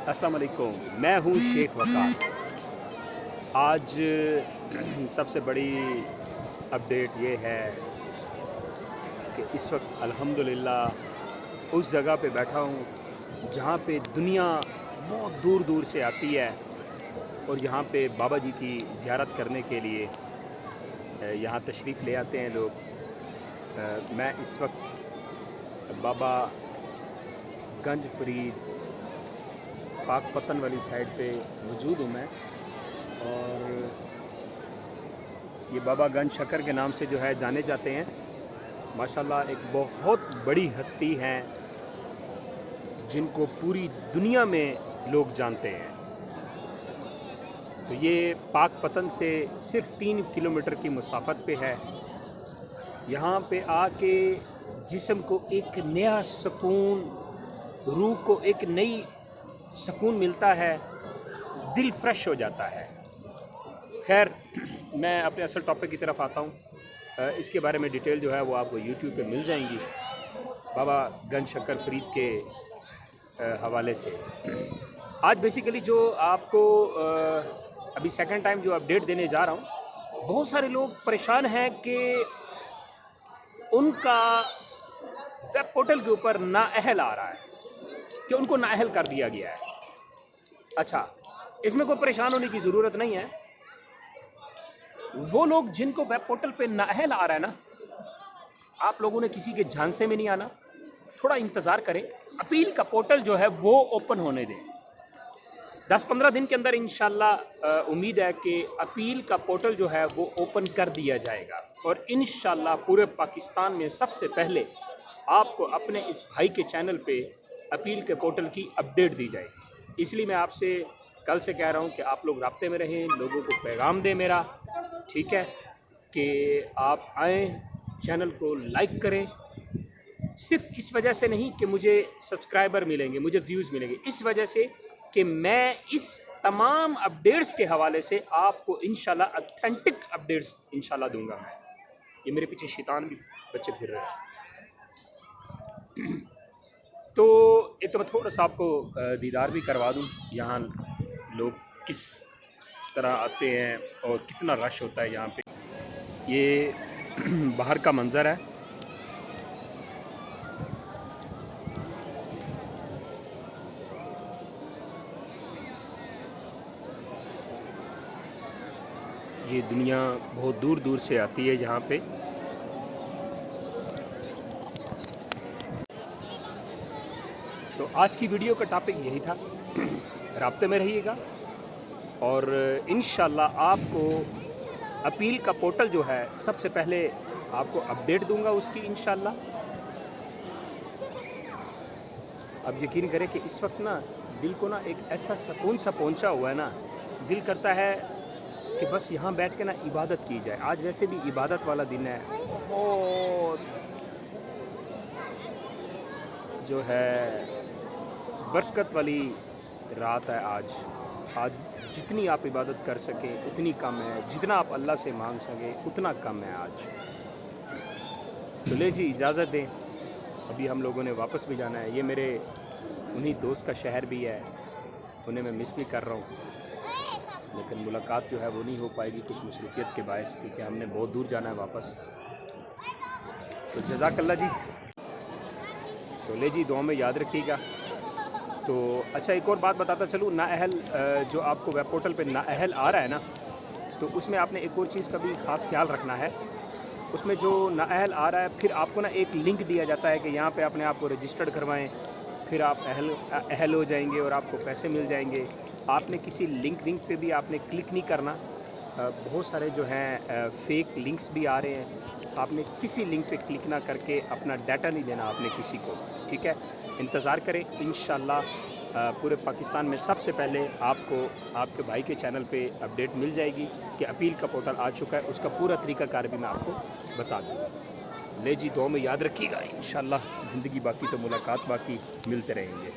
السلام علیکم، میں ہوں شیخ وقاص۔ آج سب سے بڑی اپڈیٹ یہ ہے کہ اس وقت الحمدللہ اس جگہ پہ بیٹھا ہوں جہاں پہ دنیا بہت دور دور سے آتی ہے اور یہاں پہ بابا جی کی زیارت کرنے کے لیے یہاں تشریف لے آتے ہیں لوگ۔ میں اس وقت بابا گنج فرید پاک پتن والی سائڈ پہ موجود ہوں میں، اور یہ بابا گنج شکر کے نام سے جو ہے جانے جاتے ہیں۔ ماشاءاللہ ایک بہت بڑی ہستی ہیں جن کو پوری دنیا میں لوگ جانتے ہیں۔ تو یہ پاک پتن سے صرف 3 کلومیٹر کی مسافت پہ ہے۔ یہاں پہ آ کے جسم کو ایک نیا سکون، روح کو ایک نئی سکون ملتا ہے، دل فریش ہو جاتا ہے۔ خیر، میں اپنے اصل ٹاپک کی طرف آتا ہوں۔ اس کے بارے میں ڈیٹیل جو ہے وہ آپ کو یوٹیوب پہ مل جائیں گی بابا گنج شکر فرید کے حوالے سے۔ آج بیسیکلی جو آپ کو ابھی سیکنڈ ٹائم جو اپڈیٹ دینے جا رہا ہوں، بہت سارے لوگ پریشان ہیں کہ ان کا ویب پورٹل کے اوپر نااہل آ رہا ہے، کہ ان کو نااہل کر دیا گیا ہے۔ اچھا، اس میں کوئی پریشان ہونے کی ضرورت نہیں ہے۔ وہ لوگ جن کو ویب پورٹل پہ نااہل آ رہا ہے نا، آپ لوگوں نے کسی کے جھانسے میں نہیں آنا، تھوڑا انتظار کریں۔ اپیل کا پورٹل جو ہے وہ اوپن ہونے دیں۔ 10-15 دن کے اندر انشاءاللہ امید ہے کہ اپیل کا پورٹل جو ہے وہ اوپن کر دیا جائے گا، اور انشاءاللہ پورے پاکستان میں سب سے پہلے آپ کو اپنے اس بھائی کے چینل پہ اپیل کے پورٹل کی اپڈیٹ دی جائے گی۔ اس لیے میں آپ سے کل سے کہہ رہا ہوں کہ آپ لوگ رابطے میں رہیں، لوگوں کو پیغام دیں میرا، ٹھیک ہے، کہ آپ آئیں، چینل کو لائک کریں۔ صرف اس وجہ سے نہیں کہ مجھے سبسکرائبر ملیں گے، مجھے ویوز ملیں گے، اس وجہ سے کہ میں اس تمام اپڈیٹس کے حوالے سے آپ کو انشاءاللہ اتھینٹک اپڈیٹس انشاءاللہ دوں گا میں۔ یہ میرے پیچھے شیطان بھی بچے پھر رہے ہیں۔ تو ایک تو میں تھوڑا سا آپ کو دیدار بھی کروا دوں، یہاں لوگ کس طرح آتے ہیں اور کتنا رش ہوتا ہے یہاں پہ۔ یہ باہر کا منظر ہے۔ یہ دنیا بہت دور دور سے آتی ہے یہاں پہ۔ تو آج کی ویڈیو کا ٹاپک یہی تھا، رابطے میں رہیے گا، اور انشاءاللہ آپ کو اپیل کا پورٹل جو ہے سب سے پہلے آپ کو اپڈیٹ دوں گا اس کی انشاءاللہ۔ اب یقین کریں کہ اس وقت نا دل کو نا ایک ایسا سکون سا پہنچا ہوا ہے نا، دل کرتا ہے کہ بس یہاں بیٹھ کے نا عبادت کی جائے۔ آج ویسے بھی عبادت والا دن ہے، بہت جو ہے برکت والی رات ہے آج جتنی آپ عبادت کر سکیں اتنی کم ہے، جتنا آپ اللہ سے مانگ سکیں اتنا کم ہے آج۔ تو لے جی اجازت دیں، ابھی ہم لوگوں نے واپس بھی جانا ہے۔ یہ میرے انہی دوست کا شہر بھی ہے، انہیں میں مس بھی کر رہا ہوں، لیکن ملاقات جو ہے وہ نہیں ہو پائے گی کچھ مصروفیت کے باعث، کیونکہ ہم نے بہت دور جانا ہے واپس۔ تو جزاک اللہ جی۔ تو لے جی، دعا میں یاد رکھیے گا۔ تو اچھا، ایک اور بات بتاتا چلوں، نااہل جو آپ کو ویب پورٹل پہ نااہل آ رہا ہے نا، تو اس میں آپ نے ایک اور چیز کا بھی خاص خیال رکھنا ہے۔ اس میں جو نااہل آ رہا ہے، پھر آپ کو نا ایک لنک دیا جاتا ہے کہ یہاں پہ اپنے آپ کو رجسٹرڈ کروائیں، پھر آپ اہل ہو جائیں گے اور آپ کو پیسے مل جائیں گے۔ آپ نے کسی لنک پہ بھی آپ نے کلک نہیں کرنا۔ بہت سارے جو ہیں فیک لنکس بھی آ رہے ہیں، آپ نے کسی لنک پہ کلک نہ کر کے اپنا ڈیٹا نہیں دینا آپ نے کسی کو، ٹھیک ہے۔ انتظار کریں، انشاءاللہ پورے پاکستان میں سب سے پہلے آپ کو آپ کے بھائی کے چینل پہ اپڈیٹ مل جائے گی کہ اپیل کا پورٹل آ چکا ہے۔ اس کا پورا طریقہ کار بھی میں آپ کو بتا دوں گا۔ لے جی، دعا میں یاد رکھیے گا، انشاءاللہ زندگی باقی تو ملاقات باقی، ملتے رہیں گے۔